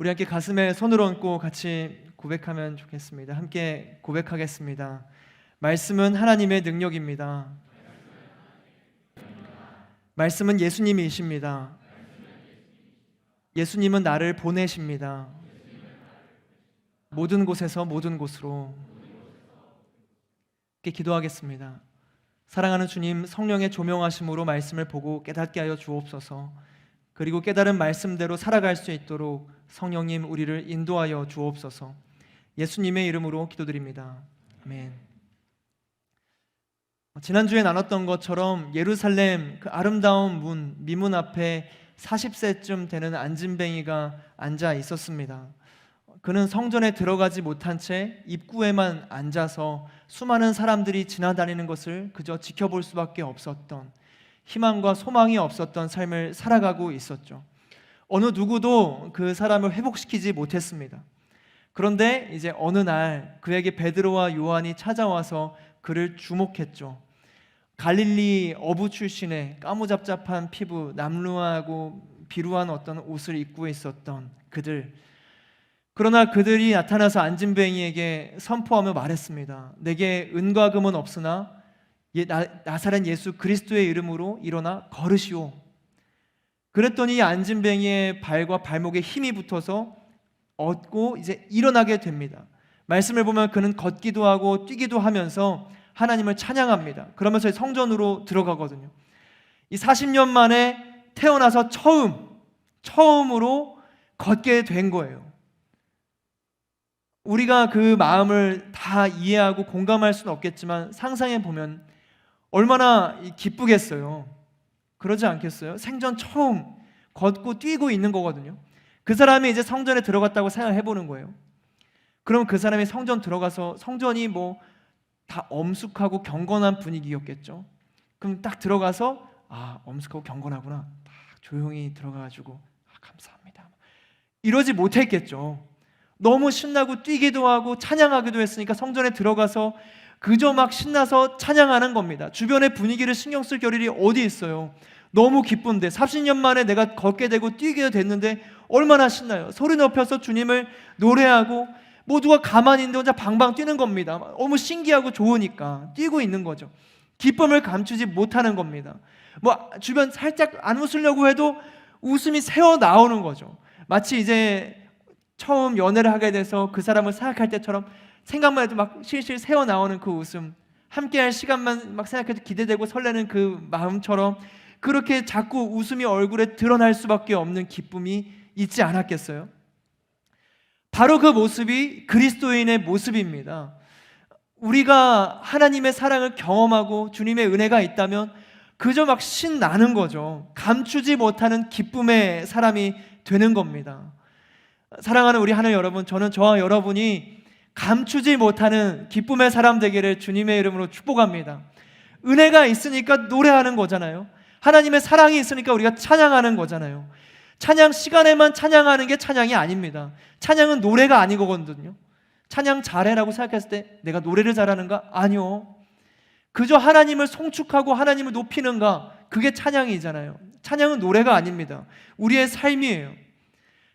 우리 함께 가슴에 손을 얹고 같이 고백하면 좋겠습니다. 함께 고백하겠습니다. 말씀은 하나님의 능력입니다. 말씀은 예수님이십니다. 예수님은 나를 보내십니다. 모든 곳에서 모든 곳으로. 함께 기도하겠습니다. 사랑하는 주님, 성령의 조명하심으로 말씀을 보고 깨닫게 하여 주옵소서. 그리고 깨달은 말씀대로 살아갈 수 있도록 성령님 우리를 인도하여 주옵소서. 예수님의 이름으로 기도드립니다. 아멘. 지난주에 나눴던 것처럼 예루살렘 그 아름다운 미문 앞에 40세쯤 되는 안진뱅이가 앉아 있었습니다. 그는 성전에 들어가지 못한 채 입구에만 앉아서 수많은 사람들이 지나다니는 것을 그저 지켜볼 수밖에 없었던, 희망과 소망이 없었던 삶을 살아가고 있었죠. 어느 누구도 그 사람을 회복시키지 못했습니다. 그런데 이제 어느 날 그에게 베드로와 요한이 찾아와서 그를 주목했죠. 갈릴리 어부 출신의 까무잡잡한 피부, 남루하고 비루한 어떤 옷을 입고 있었던 그들. 그러나 그들이 나타나서 안진뱅이에게 선포하며 말했습니다. 내게 은과 금은 없으나 나사렛 예수 그리스도의 이름으로 일어나 걸으시오. 그랬더니 안진뱅이의 발과 발목에 힘이 붙어서 얻고 이제 일어나게 됩니다. 말씀을 보면 그는 걷기도 하고 뛰기도 하면서 하나님을 찬양합니다. 그러면서 성전으로 들어가거든요. 이 40년 만에 태어나서 처음으로 걷게 된 거예요. 우리가 그 마음을 다 이해하고 공감할 수는 없겠지만 상상해 보면 얼마나 기쁘겠어요. 그러지 않겠어요? 생전 처음 걷고 뛰고 있는 거거든요. 그 사람이 이제 성전에 들어갔다고 생각해 보는 거예요. 그럼 그 사람이 성전 들어가서, 성전이 뭐 다 엄숙하고 경건한 분위기였겠죠. 그럼 딱 들어가서 엄숙하고 경건하구나, 딱 조용히 들어가가지고 감사합니다 이러지 못했겠죠. 너무 신나고 뛰기도 하고 찬양하기도 했으니까 성전에 들어가서 그저 막 신나서 찬양하는 겁니다. 주변의 분위기를 신경 쓸 겨를이 어디 있어요. 너무 기쁜데 30년 만에 내가 걷게 되고 뛰게 됐는데 얼마나 신나요. 소리 높여서 주님을 노래하고 모두가 가만히 있는데 혼자 방방 뛰는 겁니다. 너무 신기하고 좋으니까 뛰고 있는 거죠. 기쁨을 감추지 못하는 겁니다. 뭐 주변 살짝 안 웃으려고 해도 웃음이 새어 나오는 거죠. 마치 이제 처음 연애를 하게 돼서 그 사람을 생각할 때처럼 생각만 해도 막 실실 새어 나오는 그 웃음, 함께할 시간만 막 생각해도 기대되고 설레는 그 마음처럼 그렇게 자꾸 웃음이 얼굴에 드러날 수밖에 없는 기쁨이 있지 않았겠어요? 바로 그 모습이 그리스도인의 모습입니다. 우리가 하나님의 사랑을 경험하고 주님의 은혜가 있다면 그저 막 신나는 거죠. 감추지 못하는 기쁨의 사람이 되는 겁니다. 사랑하는 우리 하늘 여러분, 저는 저와 여러분이 감추지 못하는 기쁨의 사람 되기를 주님의 이름으로 축복합니다. 은혜가 있으니까 노래하는 거잖아요. 하나님의 사랑이 있으니까 우리가 찬양하는 거잖아요. 찬양 시간에만 찬양하는 게 찬양이 아닙니다. 찬양은 노래가 아니거든요. 찬양 잘해라고 생각했을 때 내가 노래를 잘하는가? 아니요. 그저 하나님을 송축하고 하나님을 높이는가? 그게 찬양이잖아요. 찬양은 노래가 아닙니다. 우리의 삶이에요.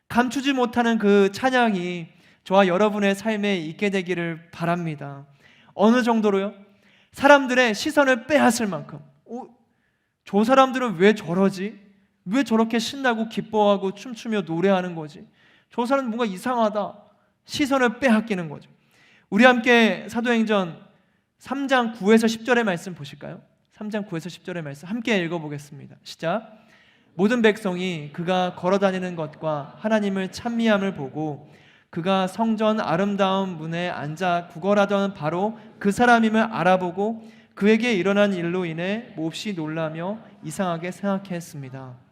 감추지 못하는 그 찬양이 저와 여러분의 삶에 있게 되기를 바랍니다. 어느 정도로요? 사람들의 시선을 빼앗을 만큼, 저 사람들은 왜 저러지? 왜 저렇게 신나고 기뻐하고 춤추며 노래하는 거지? 저 사람은 뭔가 이상하다. 시선을 빼앗기는 거죠. 우리 함께 사도행전 3장 9에서 10절의 말씀 보실까요? 3장 9에서 10절의 말씀 함께 읽어보겠습니다. 시작. 모든 백성이 그가 걸어다니는 것과 하나님을 찬미함을 보고 그가 성전 아름다운 문에 앉아 구걸하던 바로 그 사람임을 알아보고 그에게 일어난 일로 인해 몹시 놀라며 이상하게 생각했습니다.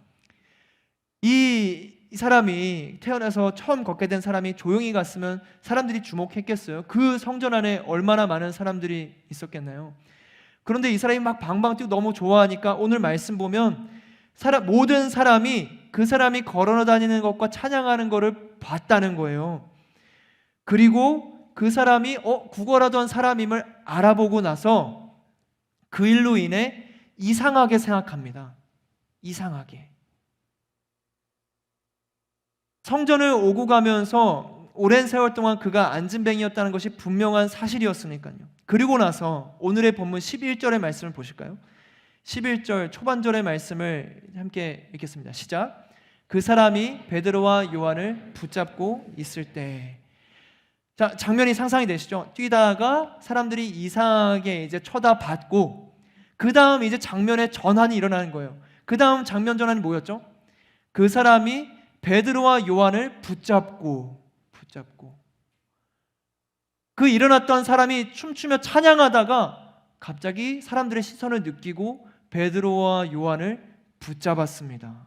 이 사람이 태어나서 처음 걷게 된 사람이 조용히 갔으면 사람들이 주목했겠어요? 그 성전 안에 얼마나 많은 사람들이 있었겠나요? 그런데 이 사람이 막 방방 뛰고 너무 좋아하니까 오늘 말씀 보면 모든 사람이 그 사람이 걸어다니는 것과 찬양하는 것을 봤다는 거예요. 그리고 그 사람이 구걸하던 사람임을 알아보고 나서 그 일로 인해 이상하게 생각합니다. 이상하게. 성전을 오고 가면서 오랜 세월 동안 그가 안진뱅이였다는 것이 분명한 사실이었으니까요. 그리고 나서 오늘의 본문 11절의 말씀을 보실까요? 11절 초반절의 말씀을 함께 읽겠습니다. 시작. 그 사람이 베드로와 요한을 붙잡고 있을 때. 자, 장면이 상상이 되시죠? 뛰다가 사람들이 이상하게 이제 쳐다봤고, 그 다음 이제 장면의 전환이 일어나는 거예요. 그 다음 장면 전환이 뭐였죠? 그 사람이 베드로와 요한을 붙잡고 그 일어났던 사람이 춤추며 찬양하다가 갑자기 사람들의 시선을 느끼고 베드로와 요한을 붙잡았습니다.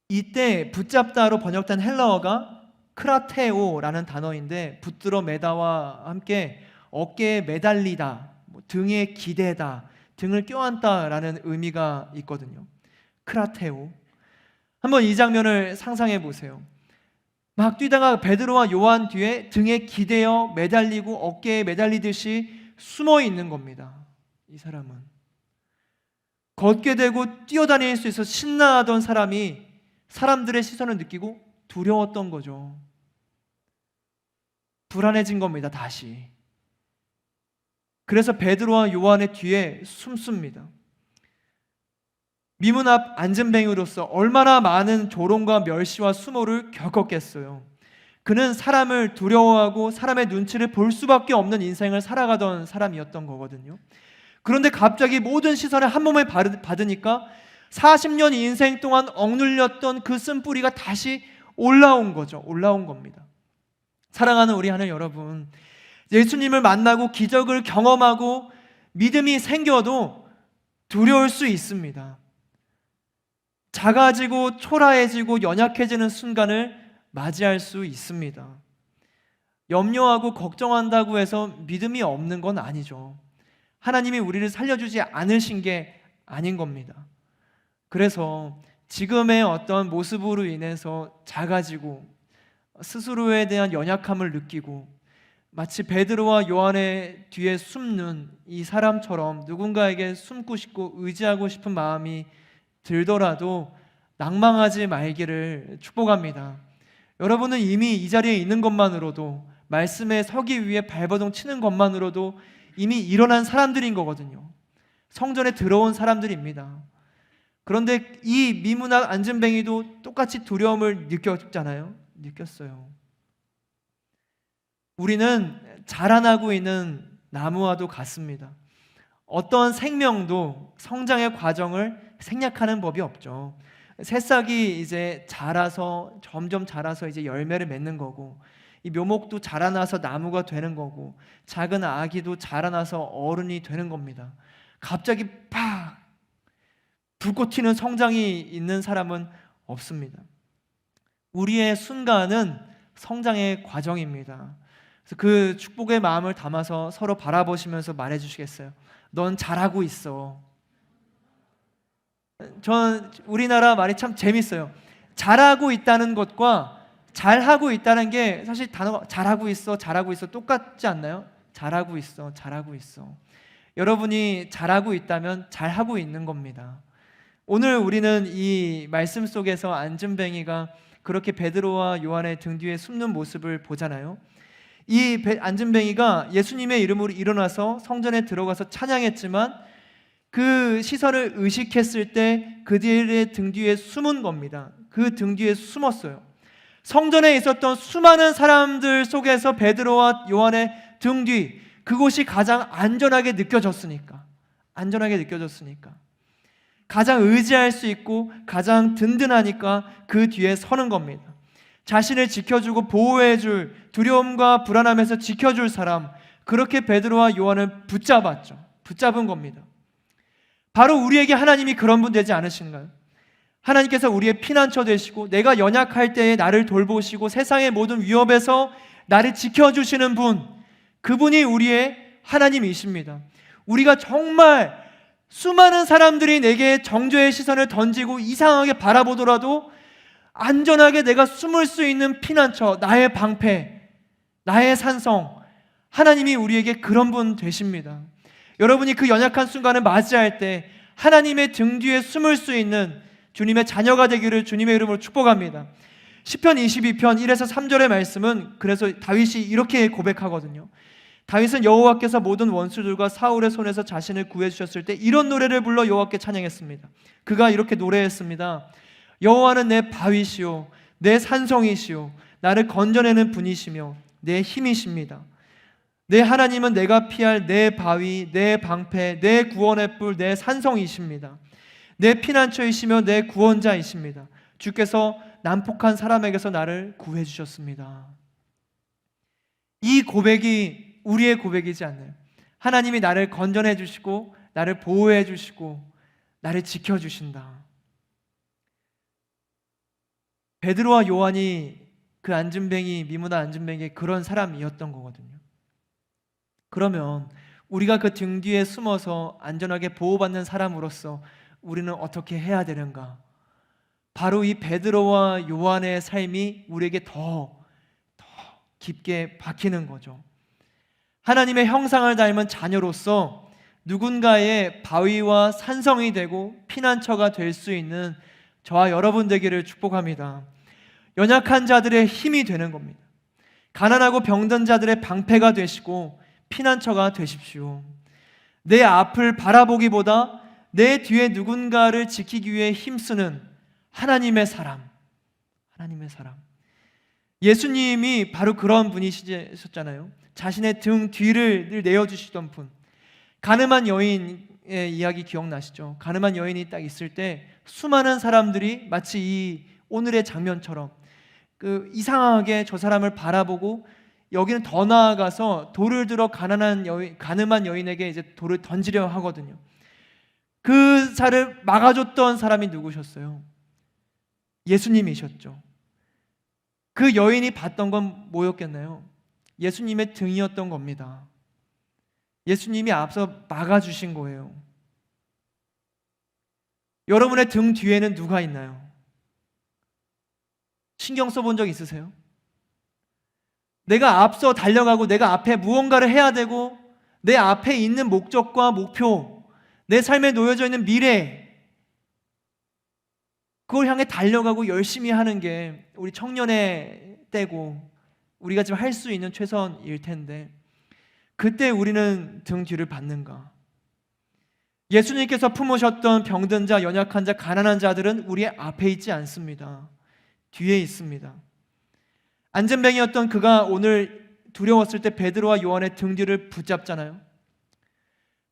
이때 붙잡다로 번역된 헬라어가 크라테오라는 단어인데 붙들어 매다와 함께 어깨에 매달리다, 등에 기대다, 등을 껴안다라는 의미가 있거든요. 크라테오. 한번 이 장면을 상상해 보세요. 막 뛰다가 베드로와 요한 뒤에 등에 기대어 매달리고 어깨에 매달리듯이 숨어 있는 겁니다. 이 사람은 걷게 되고 뛰어다닐 수 있어 신나하던 사람이 사람들의 시선을 느끼고 두려웠던 거죠. 불안해진 겁니다. 다시. 그래서 베드로와 요한의 뒤에 숨습니다. 미문 앞 안진뱅이로서 얼마나 많은 조롱과 멸시와 수모를 겪었겠어요. 그는 사람을 두려워하고 사람의 눈치를 볼 수밖에 없는 인생을 살아가던 사람이었던 거거든요. 그런데 갑자기 모든 시선을 한 몸에 받으니까 40년 인생 동안 억눌렸던 그 쓴뿌리가 다시 올라온 거죠. 올라온 겁니다. 사랑하는 우리 하나님 여러분, 예수님을 만나고 기적을 경험하고 믿음이 생겨도 두려울 수 있습니다. 작아지고 초라해지고 연약해지는 순간을 맞이할 수 있습니다. 염려하고 걱정한다고 해서 믿음이 없는 건 아니죠. 하나님이 우리를 살려주지 않으신 게 아닌 겁니다. 그래서 지금의 어떤 모습으로 인해서 작아지고 스스로에 대한 연약함을 느끼고 마치 베드로와 요한의 뒤에 숨는 이 사람처럼 누군가에게 숨고 싶고 의지하고 싶은 마음이 들더라도 낭망하지 말기를 축복합니다. 여러분은 이미 이 자리에 있는 것만으로도, 말씀에 서기 위해 발버둥 치는 것만으로도 이미 일어난 사람들인 거거든요. 성전에 들어온 사람들입니다. 그런데 이 미문학 안진뱅이도 똑같이 두려움을 느꼈어요. 우리는 자라나고 있는 나무와도 같습니다. 어떤 생명도 성장의 과정을 생략하는 법이 없죠. 새싹이 이제 점점 자라서 이제 열매를 맺는 거고, 이 묘목도 자라나서 나무가 되는 거고, 작은 아기도 자라나서 어른이 되는 겁니다. 갑자기 팍 불꽃 튀는 성장이 있는 사람은 없습니다. 우리의 순간은 성장의 과정입니다. 그래서 그 축복의 마음을 담아서 서로 바라보시면서 말해주시겠어요? 넌 잘하고 있어. 전 우리나라 말이 참 재밌어요. 잘하고 있다는 것과 잘하고 있다는 게 사실 단어가 잘하고 있어 똑같지 않나요? 잘하고 있어. 여러분이 잘하고 있다면 잘하고 있는 겁니다. 오늘 우리는 이 말씀 속에서 안진뱅이가 그렇게 베드로와 요한의 등 뒤에 숨는 모습을 보잖아요. 이 안진뱅이가 예수님의 이름으로 일어나서 성전에 들어가서 찬양했지만 그 시선을 의식했을 때 그들의 등 뒤에 숨은 겁니다. 그 등 뒤에 숨었어요. 성전에 있었던 수많은 사람들 속에서 베드로와 요한의 등 뒤, 그곳이 가장 안전하게 느껴졌으니까, 가장 의지할 수 있고 가장 든든하니까 그 뒤에 서는 겁니다. 자신을 지켜주고 보호해줄, 두려움과 불안함에서 지켜줄 사람, 그렇게 베드로와 요한을 붙잡은 겁니다. 바로 우리에게 하나님이 그런 분 되지 않으신가요? 하나님께서 우리의 피난처 되시고 내가 연약할 때에 나를 돌보시고 세상의 모든 위협에서 나를 지켜주시는 분, 그분이 우리의 하나님이십니다. 우리가 정말 수많은 사람들이 내게 정죄의 시선을 던지고 이상하게 바라보더라도 안전하게 내가 숨을 수 있는 피난처, 나의 방패, 나의 산성, 하나님이 우리에게 그런 분 되십니다. 여러분이 그 연약한 순간을 맞이할 때 하나님의 등 뒤에 숨을 수 있는 주님의 자녀가 되기를 주님의 이름으로 축복합니다. 시편 22편 1에서 3절의 말씀은 그래서 다윗이 이렇게 고백하거든요. 다윗은 여호와께서 모든 원수들과 사울의 손에서 자신을 구해주셨을 때 이런 노래를 불러 여호와께 찬양했습니다. 그가 이렇게 노래했습니다. 여호와는 내 바위시오 내 산성이시오 나를 건져내는 분이시며 내 힘이십니다. 내 하나님은 내가 피할 내 바위 내 방패 내 구원의 뿔 내 산성이십니다. 내 피난처이시며 내 구원자이십니다. 주께서 난폭한 사람에게서 나를 구해주셨습니다. 이 고백이 우리의 고백이지 않나요? 하나님이 나를 건져내 주시고 나를 보호해 주시고 나를 지켜주신다. 베드로와 요한이 그 안진뱅이 미문화 안진뱅이 그런 사람이었던 거거든요. 그러면 우리가 그 등 뒤에 숨어서 안전하게 보호받는 사람으로서 우리는 어떻게 해야 되는가? 바로 이 베드로와 요한의 삶이 우리에게 더 깊게 박히는 거죠. 하나님의 형상을 닮은 자녀로서 누군가의 바위와 산성이 되고 피난처가 될 수 있는 저와 여러분 되기를 축복합니다. 연약한 자들의 힘이 되는 겁니다. 가난하고 병든 자들의 방패가 되시고 피난처가 되십시오. 내 앞을 바라보기보다 내 뒤에 누군가를 지키기 위해 힘쓰는 하나님의 사람, 하나님의 사람. 예수님이 바로 그런 분이셨잖아요. 자신의 등 뒤를 늘 내어주시던 분. 가늠한 여인의 이야기 기억나시죠? 가늠한 여인이 딱 있을 때 수많은 사람들이 마치 이 오늘의 장면처럼 이상하게 저 사람을 바라보고 여기는 더 나아가서 돌을 들어 가늠한 여인에게 이제 돌을 던지려 하거든요. 그 차를 막아줬던 사람이 누구셨어요? 예수님이셨죠. 그 여인이 봤던 건 뭐였겠나요? 예수님의 등이었던 겁니다. 예수님이 앞서 막아주신 거예요. 여러분의 등 뒤에는 누가 있나요? 신경 써본 적 있으세요? 내가 앞서 달려가고 내가 앞에 무언가를 해야 되고 내 앞에 있는 목적과 목표, 내 삶에 놓여져 있는 미래, 그걸 향해 달려가고 열심히 하는 게 우리 청년의 때고 우리가 지금 할 수 있는 최선일 텐데 그때 우리는 등 뒤를 받는가? 예수님께서 품으셨던 병든 자, 연약한 자, 가난한 자들은 우리의 앞에 있지 않습니다. 뒤에 있습니다. 안전뱅이였던 그가 오늘 두려웠을 때 베드로와 요한의 등 뒤를 붙잡잖아요.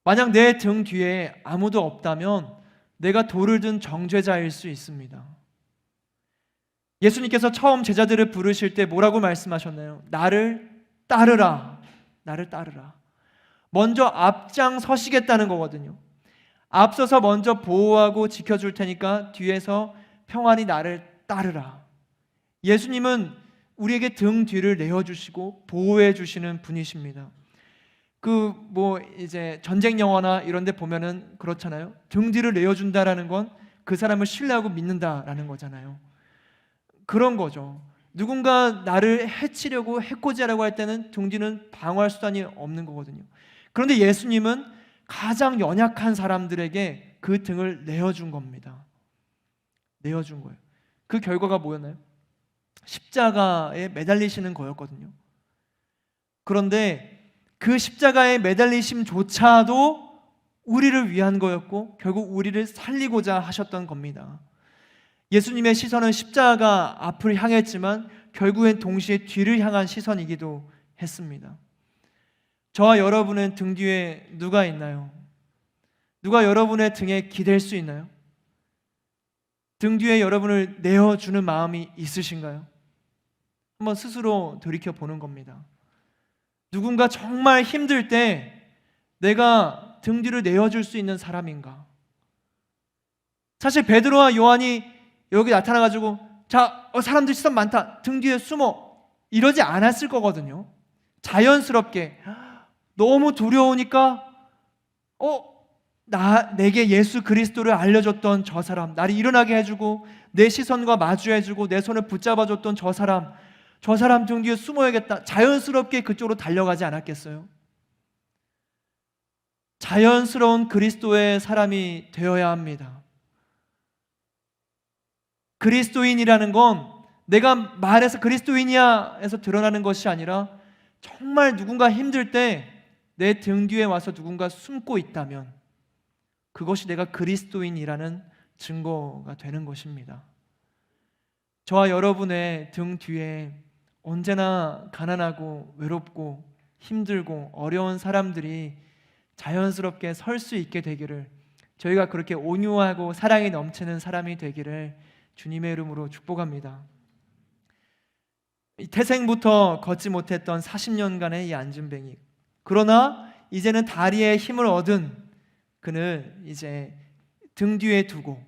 만약 내 등 뒤에 아무도 없다면 내가 돌을 든 정죄자일 수 있습니다. 예수님께서 처음 제자들을 부르실 때 뭐라고 말씀하셨나요? 나를 따르라. 나를 따르라. 먼저 앞장서시겠다는 거거든요. 앞서서 먼저 보호하고 지켜줄 테니까 뒤에서 평안히 나를 따르라. 예수님은 우리에게 등 뒤를 내어주시고 보호해 주시는 분이십니다. 이제 전쟁 영화나 이런 데 보면은 그렇잖아요. 등 뒤를 내어준다라는 건 그 사람을 신뢰하고 믿는다라는 거잖아요. 그런 거죠. 누군가 나를 해치려고 해코지하려고 할 때는 등 뒤는 방어할 수단이 없는 거거든요. 그런데 예수님은 가장 연약한 사람들에게 그 등을 내어준 겁니다. 내어준 거예요. 그 결과가 뭐였나요? 십자가에 매달리시는 거였거든요. 그런데 그 십자가에 매달리심조차도 우리를 위한 거였고 결국 우리를 살리고자 하셨던 겁니다. 예수님의 시선은 십자가 앞을 향했지만 결국엔 동시에 뒤를 향한 시선이기도 했습니다. 저와 여러분은 등 뒤에 누가 있나요? 누가 여러분의 등에 기댈 수 있나요? 등 뒤에 여러분을 내어주는 마음이 있으신가요? 한번 스스로 돌이켜보는 겁니다. 누군가 정말 힘들 때 내가 등 뒤를 내어줄 수 있는 사람인가? 사실 베드로와 요한이 여기 나타나가지고 사람들 시선 많다, 등 뒤에 숨어, 이러지 않았을 거거든요. 자연스럽게 너무 두려우니까 내게 예수 그리스도를 알려줬던 저 사람, 나를 일어나게 해주고 내 시선과 마주해주고 내 손을 붙잡아줬던 저 사람 등 뒤에 숨어야겠다, 자연스럽게 그쪽으로 달려가지 않았겠어요? 자연스러운 그리스도의 사람이 되어야 합니다. 그리스도인이라는 건 내가 말해서 그리스도인이야 해서 드러나는 것이 아니라 정말 누군가 힘들 때 내 등 뒤에 와서 누군가 숨고 있다면 그것이 내가 그리스도인이라는 증거가 되는 것입니다. 저와 여러분의 등 뒤에 언제나 가난하고 외롭고 힘들고 어려운 사람들이 자연스럽게 설 수 있게 되기를, 저희가 그렇게 온유하고 사랑이 넘치는 사람이 되기를 주님의 이름으로 축복합니다. 태생부터 걷지 못했던 40년간의 이 안진뱅이, 그러나 이제는 다리에 힘을 얻은 그는 이제 등 뒤에 두고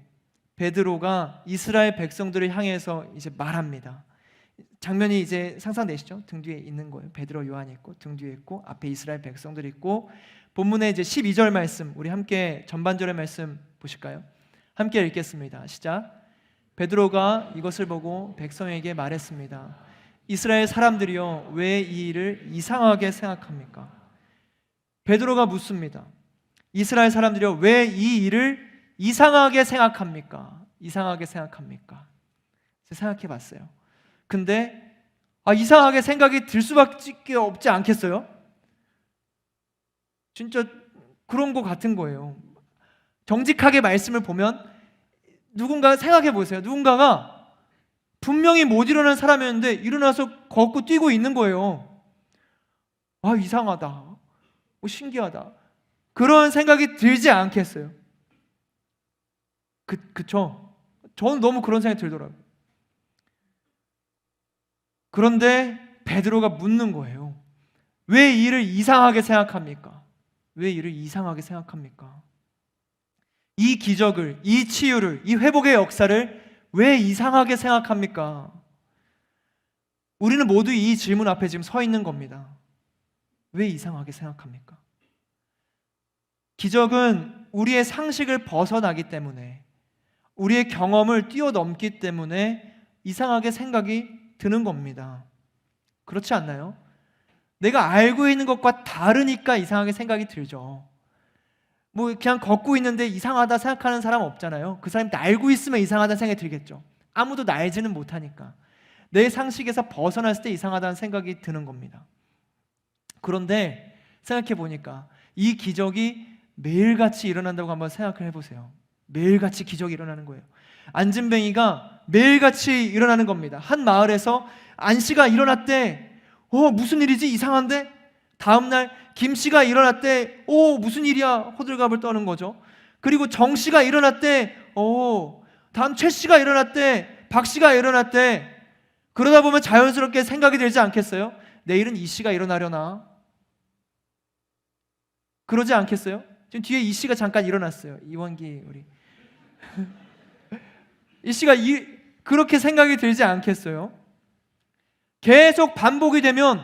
베드로가 이스라엘 백성들을 향해서 이제 말합니다. 장면이 이제 상상되시죠? 등 뒤에 있는 거예요. 베드로, 요한이 있고 등 뒤에 있고 앞에 이스라엘 백성들이 있고, 본문의 이제 12절 말씀, 우리 함께 전반절의 말씀 보실까요? 함께 읽겠습니다. 시작. 베드로가 이것을 보고 백성에게 말했습니다. 이스라엘 사람들이여, 왜 이 일을 이상하게 생각합니까? 베드로가 묻습니다. 이스라엘 사람들이여, 왜 이 일을 이상하게 생각합니까? 이상하게 생각합니까? 생각해 봤어요. 근데 이상하게 생각이 들 수밖에 없지 않겠어요? 진짜 그런 것 같은 거예요. 정직하게 말씀을 보면 누군가 생각해 보세요. 누군가가 분명히 못 일어난 사람이었는데 일어나서 걷고 뛰고 있는 거예요. 이상하다. 신기하다. 그런 생각이 들지 않겠어요? 그쵸? 저는 너무 그런 생각이 들더라고요. 그런데 베드로가 묻는 거예요. 왜 이를 이상하게 생각합니까? 왜 이를 이상하게 생각합니까? 이 기적을, 이 치유를, 이 회복의 역사를 왜 이상하게 생각합니까? 우리는 모두 이 질문 앞에 지금 서 있는 겁니다. 왜 이상하게 생각합니까? 기적은 우리의 상식을 벗어나기 때문에, 우리의 경험을 뛰어넘기 때문에 이상하게 생각이 드는 겁니다. 그렇지 않나요? 내가 알고 있는 것과 다르니까 이상하게 생각이 들죠. 그냥 걷고 있는데 이상하다 생각하는 사람 없잖아요. 그 사람이 알고 있으면 이상하다는 생각이 들겠죠. 아무도 알지는 못하니까. 내 상식에서 벗어났을 때 이상하다는 생각이 드는 겁니다. 그런데 생각해 보니까 이 기적이 매일같이 일어난다고 한번 생각을 해보세요. 매일같이 기적이 일어나는 거예요. 안진뱅이가 매일같이 일어나는 겁니다. 한 마을에서 안씨가 일어났대. 무슨 일이지? 이상한데? 다음날 김씨가 일어났대. 무슨 일이야? 호들갑을 떠는 거죠. 그리고 정씨가 일어났대. 다음 최씨가 일어났대. 박씨가 일어났대. 그러다 보면 자연스럽게 생각이 들지 않겠어요? 내일은 이씨가 일어나려나? 그러지 않겠어요? 지금 뒤에 이씨가 잠깐 일어났어요. 이원기 우리 이씨가 그렇게 생각이 들지 않겠어요? 계속 반복이 되면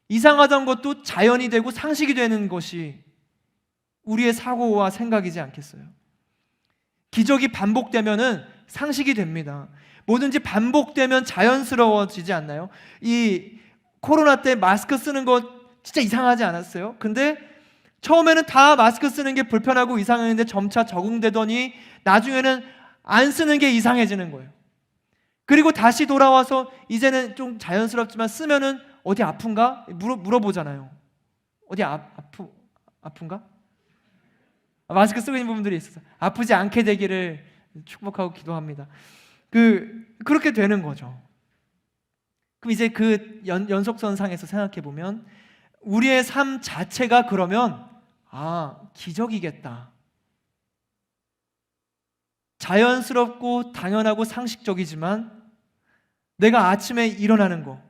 이상하던 것도 자연이 되고 상식이 되는 것이 우리의 사고와 생각이지 않겠어요? 기적이 반복되면은 상식이 됩니다. 뭐든지 반복되면 자연스러워지지 않나요? 이 코로나 때 마스크 쓰는 거 진짜 이상하지 않았어요? 근데 처음에는 다 마스크 쓰는 게 불편하고 이상했는데 점차 적응되더니 나중에는 안 쓰는 게 이상해지는 거예요. 그리고 다시 돌아와서 이제는 좀 자연스럽지만 쓰면은 어디 아픈가? 물어보잖아요. 어디 아픈가? 마스크 쓰고 있는 부분들이 있어서 아프지 않게 되기를 축복하고 기도합니다. 그렇게 되는 거죠. 그럼 이제 그 연속선상에서 생각해 보면 우리의 삶 자체가 그러면 기적이겠다. 자연스럽고 당연하고 상식적이지만 내가 아침에 일어나는 거,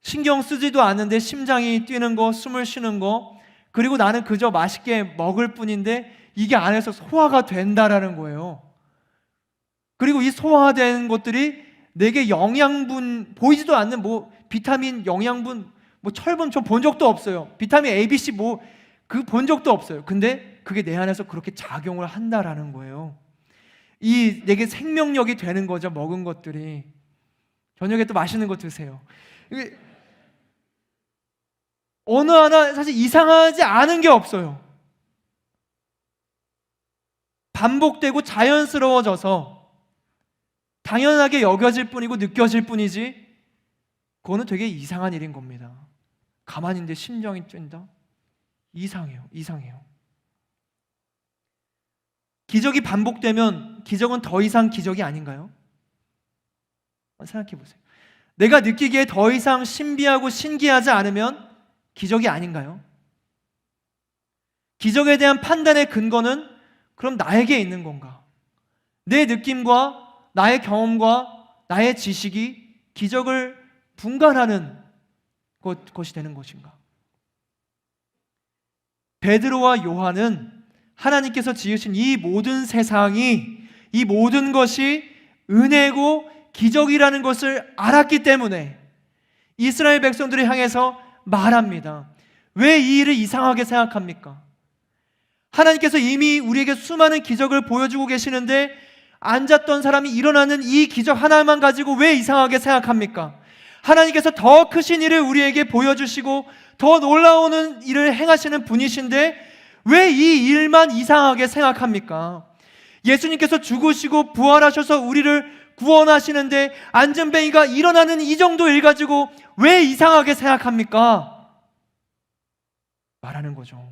신경 쓰지도 않는데 심장이 뛰는 거, 숨을 쉬는 거, 그리고 나는 그저 맛있게 먹을 뿐인데 이게 안에서 소화가 된다라는 거예요. 그리고 이 소화된 것들이 내게 영양분, 보이지도 않는 비타민, 영양분, 철분 저 본 적도 없어요. 비타민 A, B, C 그 본 적도 없어요. 근데 그게 내 안에서 그렇게 작용을 한다라는 거예요. 내게 생명력이 되는 거죠. 먹은 것들이. 저녁에 또 맛있는 거 드세요. 어느 하나 사실 이상하지 않은 게 없어요. 반복되고 자연스러워져서 당연하게 여겨질 뿐이고 느껴질 뿐이지 그거는 되게 이상한 일인 겁니다. 가만히 있는데 심장이 뛴다? 이상해요. 기적이 반복되면 기적은 더 이상 기적이 아닌가요? 생각해 보세요. 내가 느끼기에 더 이상 신비하고 신기하지 않으면 기적이 아닌가요? 기적에 대한 판단의 근거는 그럼 나에게 있는 건가? 내 느낌과 나의 경험과 나의 지식이 기적을 분간하는 것이 되는 것인가? 베드로와 요한은 하나님께서 지으신 이 모든 세상이, 이 모든 것이 은혜고 기적이라는 것을 알았기 때문에 이스라엘 백성들을 향해서 말합니다. 왜 이 일을 이상하게 생각합니까? 하나님께서 이미 우리에게 수많은 기적을 보여주고 계시는데 앉았던 사람이 일어나는 이 기적 하나만 가지고 왜 이상하게 생각합니까? 하나님께서 더 크신 일을 우리에게 보여주시고 더 놀라운 일을 행하시는 분이신데 왜 이 일만 이상하게 생각합니까? 예수님께서 죽으시고 부활하셔서 우리를 구원하시는데 안전뱅이가 일어나는 이 정도 일 가지고 왜 이상하게 생각합니까? 말하는 거죠.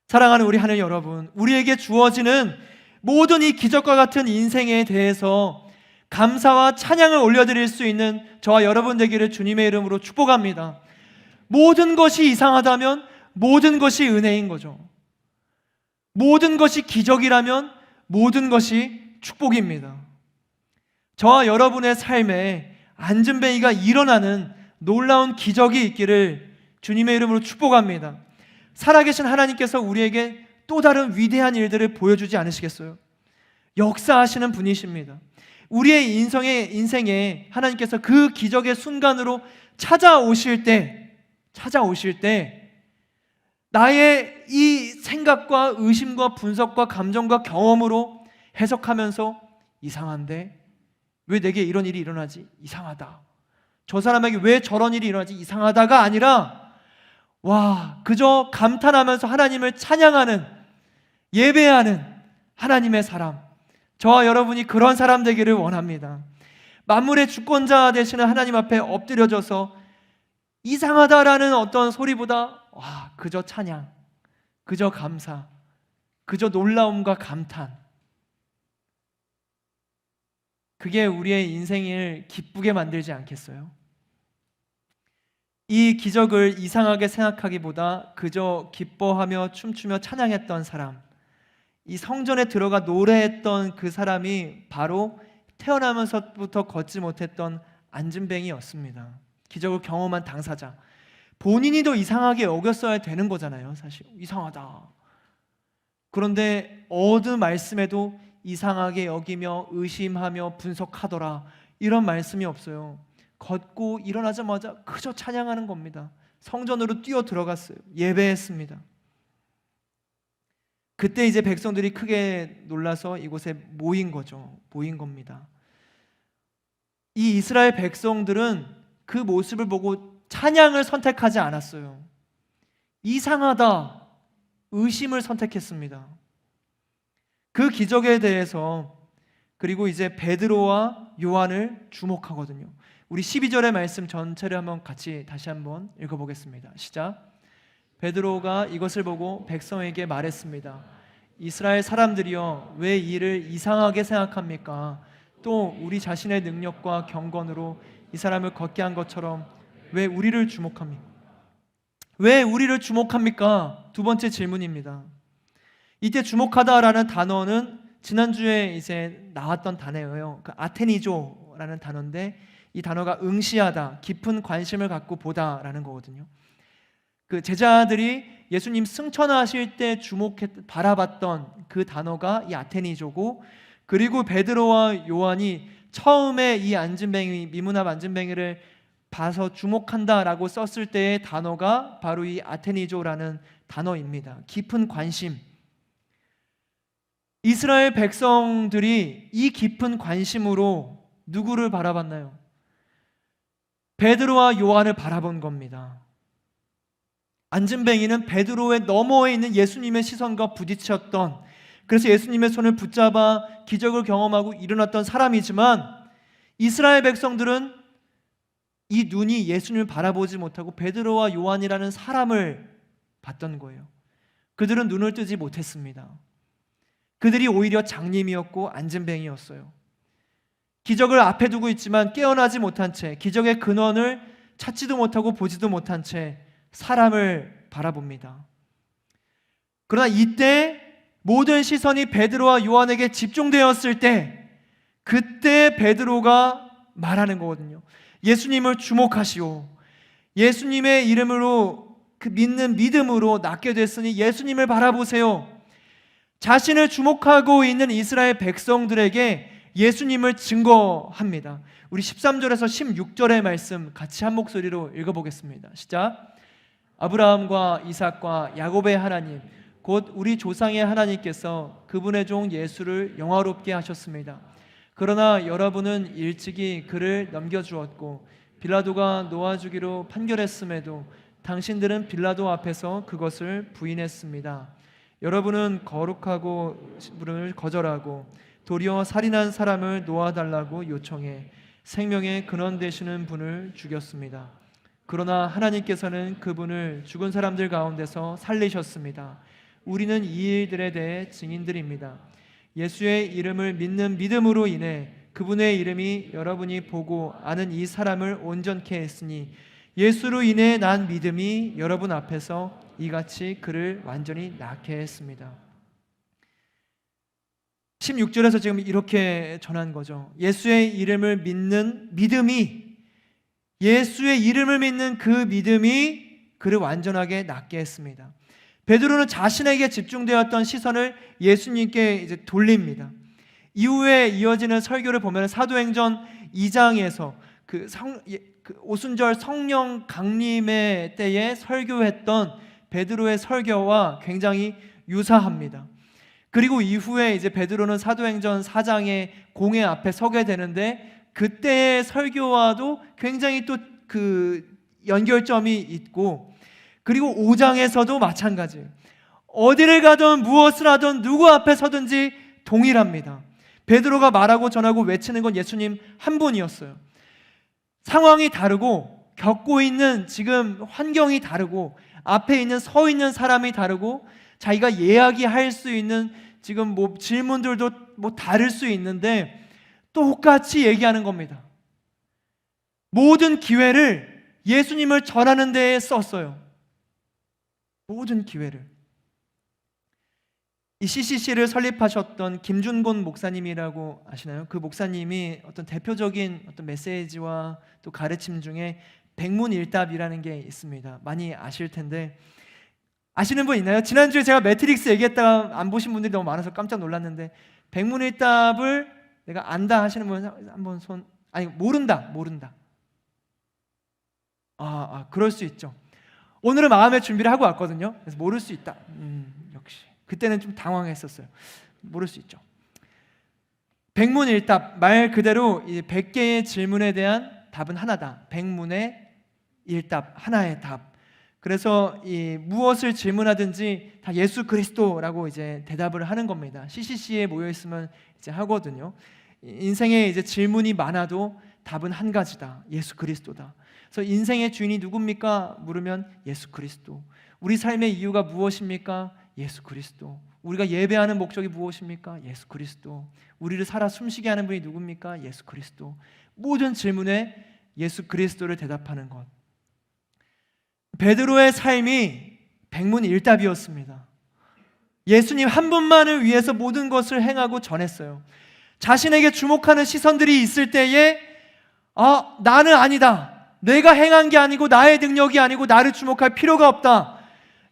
사랑하는 우리 하늘 여러분, 우리에게 주어지는 모든 이 기적과 같은 인생에 대해서 감사와 찬양을 올려드릴 수 있는 저와 여러분 되기를 주님의 이름으로 축복합니다. 모든 것이 이상하다면 모든 것이 은혜인 거죠. 모든 것이 기적이라면 모든 것이 축복입니다. 저와 여러분의 삶에 안전뱅이가 일어나는 놀라운 기적이 있기를 주님의 이름으로 축복합니다. 살아계신 하나님께서 우리에게 또 다른 위대한 일들을 보여주지 않으시겠어요? 역사하시는 분이십니다. 우리의 인생에 하나님께서 그 기적의 순간으로 찾아오실 때 나의 이 생각과 의심과 분석과 감정과 경험으로 해석하면서 이상한데 왜 내게 이런 일이 일어나지? 이상하다. 저 사람에게 왜 저런 일이 일어나지? 이상하다가 아니라 그저 감탄하면서 하나님을 찬양하는, 예배하는 하나님의 사람, 저와 여러분이 그런 사람 되기를 원합니다. 만물의 주권자 되시는 하나님 앞에 엎드려져서 이상하다라는 어떤 소리보다 그저 찬양, 그저 감사, 그저 놀라움과 감탄, 그게 우리의 인생을 기쁘게 만들지 않겠어요? 이 기적을 이상하게 생각하기보다 그저 기뻐하며 춤추며 찬양했던 사람, 이 성전에 들어가 노래했던 그 사람이 바로 태어나면서부터 걷지 못했던 안진뱅이였습니다. 기적을 경험한 당사자, 본인이 더 이상하게 여겼어야 되는 거잖아요. 사실 이상하다. 그런데 어느 말씀에도 이상하게 여기며 의심하며 분석하더라 이런 말씀이 없어요. 걷고 일어나자마자 그저 찬양하는 겁니다. 성전으로 뛰어 들어갔어요. 예배했습니다. 그때 이제 백성들이 크게 놀라서 이곳에 모인 겁니다. 이 이스라엘 백성들은 그 모습을 보고 찬양을 선택하지 않았어요. 이상하다, 의심을 선택했습니다. 그 기적에 대해서 그리고 이제 베드로와 요한을 주목하거든요. 우리 12절의 말씀 전체를 다시 한번 읽어보겠습니다. 시작. 베드로가 이것을 보고 백성에게 말했습니다. 이스라엘 사람들이여 왜 이 일을 이상하게 생각합니까? 또 우리 자신의 능력과 경건으로 이 사람을 걷게 한 것처럼 왜 우리를 주목합니까? 왜 우리를 주목합니까? 두 번째 질문입니다. 이때 주목하다라는 단어는 지난주에 이제 나왔던 단어예요. 아테니조라는 단어인데 이 단어가 응시하다, 깊은 관심을 갖고 보다라는 거거든요. 그 제자들이 예수님 승천하실 때 바라봤던 그 단어가 이 아테니조고, 그리고 베드로와 요한이 처음에 이 미문합 안진뱅이를 봐서 주목한다라고 썼을 때의 단어가 바로 이 아테니조라는 단어입니다. 깊은 관심. 이스라엘 백성들이 이 깊은 관심으로 누구를 바라봤나요? 베드로와 요한을 바라본 겁니다. 안진뱅이는 베드로의 너머에 있는 예수님의 시선과 부딪혔던 그래서 예수님의 손을 붙잡아 기적을 경험하고 일어났던 사람이지만 이스라엘 백성들은 이 눈이 예수님을 바라보지 못하고 베드로와 요한이라는 사람을 봤던 거예요. 그들은 눈을 뜨지 못했습니다. 그들이 오히려 장님이었고 안진뱅이였어요. 기적을 앞에 두고 있지만 깨어나지 못한 채, 기적의 근원을 찾지도 못하고 보지도 못한 채 사람을 바라봅니다. 그러나 이때 모든 시선이 베드로와 요한에게 집중되었을 때, 그때 베드로가 말하는 거거든요. 예수님을 주목하시오. 예수님의 이름으로 그 믿는 믿음으로 낫게 됐으니 예수님을 바라보세요. 자신을 주목하고 있는 이스라엘 백성들에게 예수님을 증거합니다. 우리 13절에서 16절의 말씀 같이 한 목소리로 읽어보겠습니다. 시작. 아브라함과 이삭과 야곱의 하나님, 곧 우리 조상의 하나님께서 그분의 종 예수를 영화롭게 하셨습니다. 그러나 여러분은 일찍이 그를 넘겨주었고 빌라도가 놓아주기로 판결했음에도 당신들은 빌라도 앞에서 그것을 부인했습니다. 여러분은 거룩하고 분을 거절하고 도리어 살인한 사람을 놓아달라고 요청해 생명의 근원 되시는 분을 죽였습니다. 그러나 하나님께서는 그분을 죽은 사람들 가운데서 살리셨습니다. 우리는 이 일들에 대해 증인들입니다. 예수의 이름을 믿는 믿음으로 인해 그분의 이름이 여러분이 보고 아는 이 사람을 온전케 했으니 예수로 인해 난 믿음이 여러분 앞에서 이같이 그를 완전히 낫게 했습니다. 16절에서 지금 이렇게 전한 거죠. 예수의 이름을 믿는 믿음이, 예수의 이름을 믿는 그 믿음이 그를 완전하게 낫게 했습니다. 베드로는 자신에게 집중되었던 시선을 예수님께 이제 돌립니다. 이후에 이어지는 설교를 보면 사도행전 2장에서 그 오순절 성령 강림의 때에 설교했던 베드로의 설교와 굉장히 유사합니다. 그리고 이후에 이제 베드로는 사도행전 4장의 공회 앞에 서게 되는데 그때의 설교와도 굉장히 또 그 연결점이 있고, 그리고 5장에서도 마찬가지예요. 어디를 가든 무엇을 하든 누구 앞에 서든지 동일합니다. 베드로가 말하고 전하고 외치는 건 예수님 한 분이었어요. 상황이 다르고 겪고 있는 지금 환경이 다르고 앞에 있는 서 있는 사람이 다르고 자기가 이야기할 수 있는 지금 뭐 질문들도 뭐 다를 수 있는데 똑같이 얘기하는 겁니다. 모든 기회를 예수님을 전하는 데에 썼어요. 모든 기회를. 이 CCC를 설립하셨던 김준곤 목사님이라고 아시나요? 그 목사님이 어떤 대표적인 어떤 메시지와 또 가르침 중에 백문일답이라는 게 있습니다. 많이 아실 텐데 아시는 분 있나요? 지난주에 제가 매트릭스 얘기했다가 안 보신 분들이 너무 많아서 깜짝 놀랐는데 백문일답을 내가 안다 하시는 분 한번 손. 아니 모른다. 그럴 수 있죠. 오늘은 마음의 준비를 하고 왔거든요. 그래서 모를 수 있다. 역시 그때는 좀 당황했었어요. 모를 수 있죠. 백문일답, 말 그대로 100개의 질문에 대한 답은 하나다. 백문의 일답, 하나의 답. 그래서 무엇을 질문하든지 다 예수 그리스도라고 이제 대답을 하는 겁니다. CCC에 모여 있으면 이제 하거든요. 인생에 이제 질문이 많아도 답은 한 가지다. 예수 그리스도다. 그래서 인생의 주인이 누굽니까? 물으면 예수 그리스도. 우리 삶의 이유가 무엇입니까? 예수 그리스도. 우리가 예배하는 목적이 무엇입니까? 예수 그리스도. 우리를 살아 숨쉬게 하는 분이 누굽니까? 예수 그리스도. 모든 질문에 예수 그리스도를 대답하는 것. 베드로의 삶이 백문일답이었습니다. 예수님 한 분만을 위해서 모든 것을 행하고 전했어요. 자신에게 주목하는 시선들이 있을 때에 나는 아니다. 내가 행한 게 아니고 나의 능력이 아니고 나를 주목할 필요가 없다.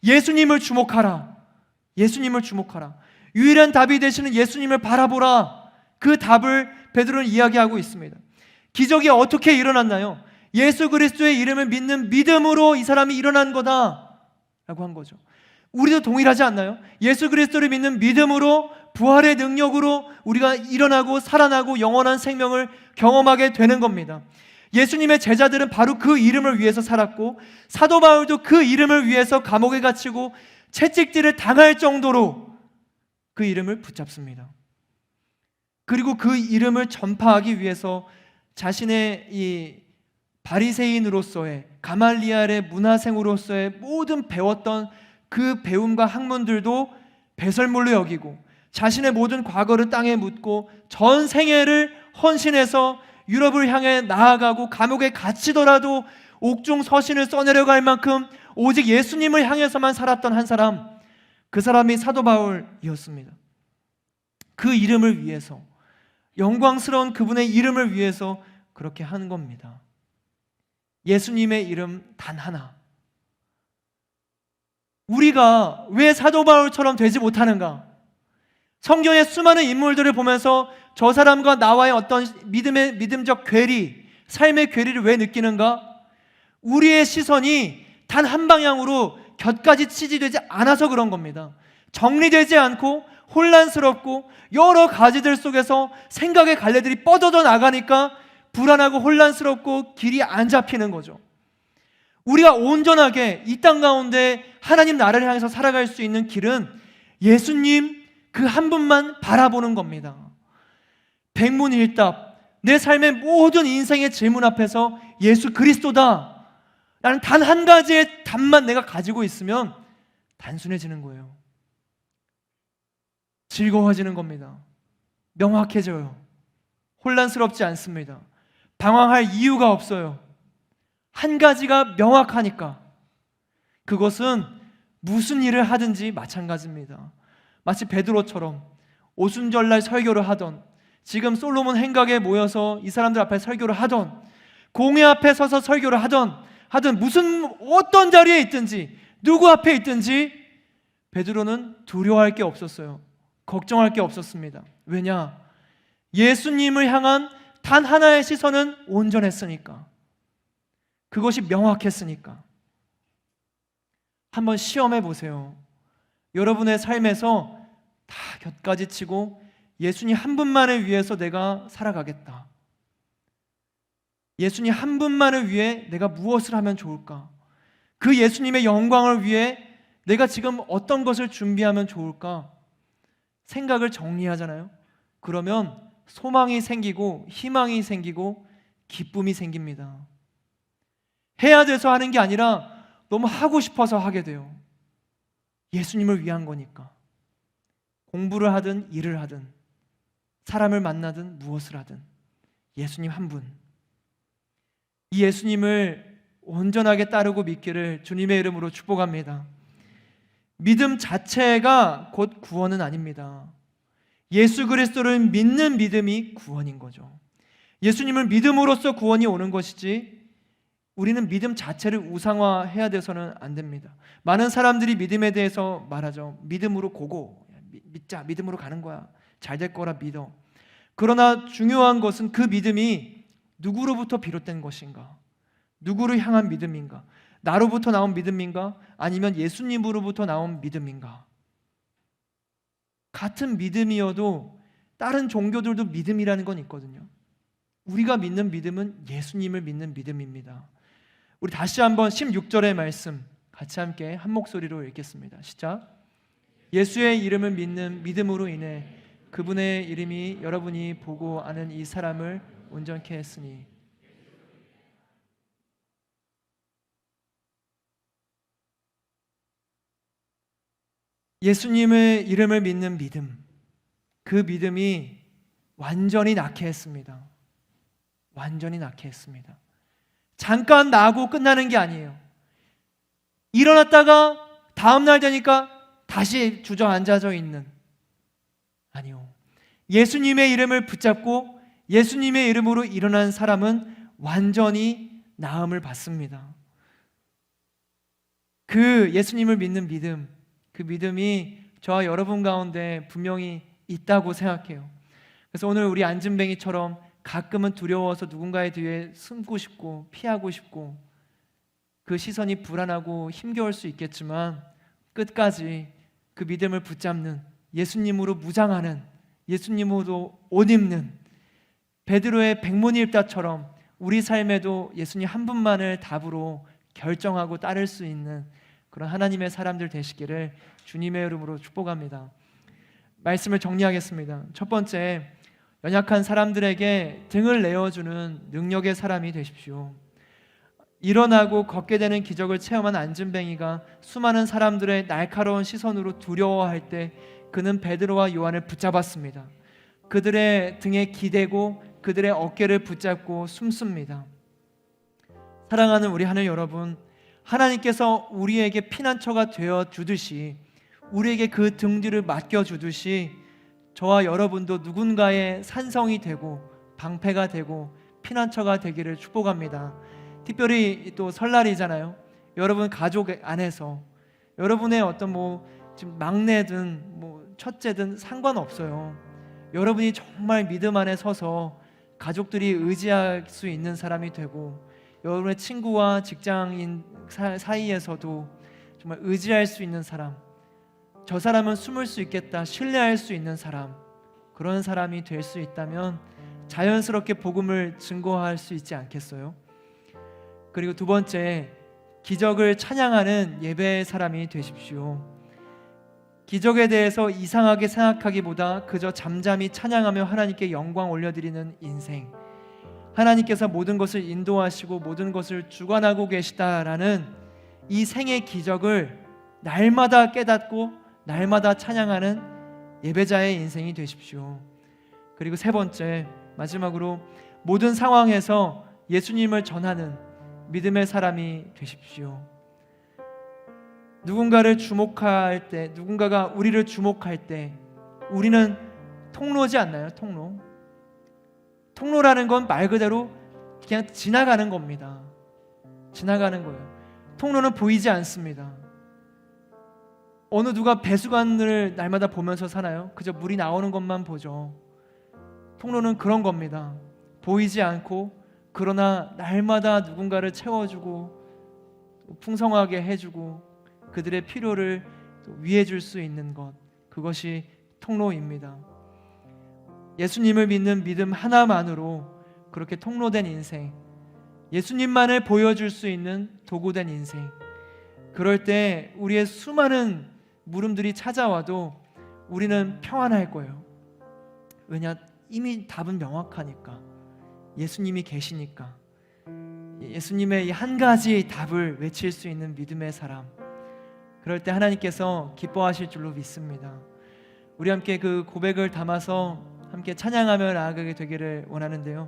예수님을 주목하라. 예수님을 주목하라. 유일한 답이 되시는 예수님을 바라보라. 그 답을 베드로는 이야기하고 있습니다. 기적이 어떻게 일어났나요? 예수 그리스도의 이름을 믿는 믿음으로 이 사람이 일어난 거다 라고 한 거죠. 우리도 동일하지 않나요? 예수 그리스도를 믿는 믿음으로 부활의 능력으로 우리가 일어나고 살아나고 영원한 생명을 경험하게 되는 겁니다. 예수님의 제자들은 바로 그 이름을 위해서 살았고 사도 바울도 그 이름을 위해서 감옥에 갇히고 채찍질을 당할 정도로 그 이름을 붙잡습니다. 그리고 그 이름을 전파하기 위해서 자신의 이 바리새인으로서의, 가말리엘의 문화생으로서의 모든 배웠던 그 배움과 학문들도 배설물로 여기고 자신의 모든 과거를 땅에 묻고 전 생애를 헌신해서 유럽을 향해 나아가고 감옥에 갇히더라도 옥중 서신을 써내려갈 만큼 오직 예수님을 향해서만 살았던 한 사람, 그 사람이 사도 바울이었습니다. 그 이름을 위해서, 영광스러운 그분의 이름을 위해서 그렇게 하는 겁니다. 예수님의 이름 단 하나. 우리가 왜 사도 바울처럼 되지 못하는가? 성경의 수많은 인물들을 보면서 저 사람과 나와의 어떤 믿음적 괴리, 삶의 괴리를 왜 느끼는가? 우리의 시선이 단 한 방향으로 곁까지 치지되지 않아서 그런 겁니다. 정리되지 않고 혼란스럽고 여러 가지들 속에서 생각의 갈래들이 뻗어져 나가니까 불안하고 혼란스럽고 길이 안 잡히는 거죠. 우리가 온전하게 이 땅 가운데 하나님 나라를 향해서 살아갈 수 있는 길은 예수님 그 한 분만 바라보는 겁니다. 백문일답, 내 삶의 모든 인생의 질문 앞에서 예수 그리스도다 라는 단 한 가지의 답만 내가 가지고 있으면 단순해지는 거예요. 즐거워지는 겁니다. 명확해져요. 혼란스럽지 않습니다. 방황할 이유가 없어요. 한 가지가 명확하니까. 그것은 무슨 일을 하든지 마찬가지입니다. 마치 베드로처럼 오순절날 설교를 하던, 지금 솔로몬 행각에 모여서 이 사람들 앞에 설교를 하던, 공회 앞에 서서 설교를 하던 무슨 어떤 자리에 있든지 누구 앞에 있든지 베드로는 두려워할 게 없었어요. 걱정할 게 없었습니다. 왜냐? 예수님을 향한 단 하나의 시선은 온전했으니까. 그것이 명확했으니까. 한번 시험해 보세요. 여러분의 삶에서 다 곁까지 치고 예수님 한 분만을 위해서 내가 살아가겠다. 예수님 한 분만을 위해 내가 무엇을 하면 좋을까? 그 예수님의 영광을 위해 내가 지금 어떤 것을 준비하면 좋을까? 생각을 정리하잖아요. 그러면 소망이 생기고 희망이 생기고 기쁨이 생깁니다. 해야 돼서 하는 게 아니라 너무 하고 싶어서 하게 돼요. 예수님을 위한 거니까. 공부를 하든 일을 하든 사람을 만나든 무엇을 하든 예수님 한 분, 이 예수님을 온전하게 따르고 믿기를 주님의 이름으로 축복합니다. 믿음 자체가 곧 구원은 아닙니다. 예수 그리스도를 믿는 믿음이 구원인 거죠. 예수님을 믿음으로써 구원이 오는 것이지 우리는 믿음 자체를 우상화해야 돼서는 안 됩니다. 많은 사람들이 믿음에 대해서 말하죠. 믿음으로 고고, 믿자, 믿음으로 가는 거야, 잘 될 거라 믿어. 그러나 중요한 것은 그 믿음이 누구로부터 비롯된 것인가? 누구를 향한 믿음인가? 나로부터 나온 믿음인가? 아니면 예수님으로부터 나온 믿음인가? 같은 믿음이어도 다른 종교들도 믿음이라는 건 있거든요. 우리가 믿는 믿음은 예수님을 믿는 믿음입니다. 우리 다시 한번 16절의 말씀 같이 함께 한 목소리로 읽겠습니다. 시작. 예수의 이름을 믿는 믿음으로 인해 그분의 이름이 여러분이 보고 아는 이 사람을 온전케 했으니. 예수님의 이름을 믿는 믿음, 그 믿음이 완전히 낫게 했습니다. 완전히 낫게 했습니다. 잠깐 나고 끝나는 게 아니에요. 일어났다가 다음날 되니까 다시 주저앉아져 있는, 아니요. 예수님의 이름을 붙잡고 예수님의 이름으로 일어난 사람은 완전히 나음을 받습니다. 그 예수님을 믿는 믿음, 그 믿음이 저와 여러분 가운데 분명히 있다고 생각해요. 그래서 오늘 우리 안진뱅이처럼 가끔은 두려워서 누군가의 뒤에 숨고 싶고 피하고 싶고 그 시선이 불안하고 힘겨울 수 있겠지만 끝까지 그 믿음을 붙잡는, 예수님으로 무장하는, 예수님으로 옷 입는 베드로의 백문일답처럼 우리 삶에도 예수님 한 분만을 답으로 결정하고 따를 수 있는 그런 하나님의 사람들 되시기를 주님의 이름으로 축복합니다. 말씀을 정리하겠습니다. 첫 번째, 연약한 사람들에게 등을 내어주는 능력의 사람이 되십시오. 일어나고 걷게 되는 기적을 체험한 안진뱅이가 수많은 사람들의 날카로운 시선으로 두려워할 때 그는 베드로와 요한을 붙잡았습니다. 그들의 등에 기대고 그들의 어깨를 붙잡고 숨습니다. 사랑하는 우리 하늘 여러분, 하나님께서 우리에게 피난처가 되어 주듯이, 우리에게 그 등 뒤를 맡겨 주듯이 저와 여러분도 누군가의 산성이 되고 방패가 되고 피난처가 되기를 축복합니다. 특별히 또 설날이잖아요. 여러분 가족 안에서 여러분의 어떤 지금 막내든 첫째든 상관없어요. 여러분이 정말 믿음 안에 서서 가족들이 의지할 수 있는 사람이 되고, 여러분의 친구와 직장인 사이에서도 정말 의지할 수 있는 사람, 저 사람은 숨을 수 있겠다, 신뢰할 수 있는 사람, 그런 사람이 될 수 있다면 자연스럽게 복음을 증거할 수 있지 않겠어요? 그리고 두 번째, 기적을 찬양하는 예배의 사람이 되십시오. 기적에 대해서 이상하게 생각하기보다 그저 잠잠히 찬양하며 하나님께 영광 올려드리는 인생, 하나님께서 모든 것을 인도하시고 모든 것을 주관하고 계시다라는 이 생의 기적을 날마다 깨닫고 날마다 찬양하는 예배자의 인생이 되십시오. 그리고 세 번째, 마지막으로 모든 상황에서 예수님을 전하는 믿음의 사람이 되십시오. 누군가를 주목할 때, 누군가가 우리를 주목할 때 우리는 통로지 않나요? 통로라는 건 말 그대로 그냥 지나가는 겁니다. 지나가는 거예요. 통로는 보이지 않습니다. 어느 누가 배수관을 날마다 보면서 사나요? 그저 물이 나오는 것만 보죠. 통로는 그런 겁니다. 보이지 않고 그러나 날마다 누군가를 채워주고 풍성하게 해주고 그들의 필요를 위해줄 수 있는 것, 그것이 통로입니다. 예수님을 믿는 믿음 하나만으로 그렇게 통로된 인생, 예수님만을 보여줄 수 있는 도구된 인생, 그럴 때 우리의 수많은 물음들이 찾아와도 우리는 평안할 거예요. 왜냐? 이미 답은 명확하니까. 예수님이 계시니까. 예수님의 이 한 가지 답을 외칠 수 있는 믿음의 사람, 그럴 때 하나님께서 기뻐하실 줄로 믿습니다. 우리 함께 그 고백을 담아서 함께 찬양하며 나아가게 되기를 원하는데요,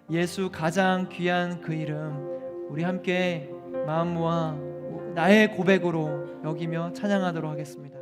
예수 가장 귀한 그 이름, 우리 함께 마음 모아 나의 고백으로 여기며 찬양하도록 하겠습니다.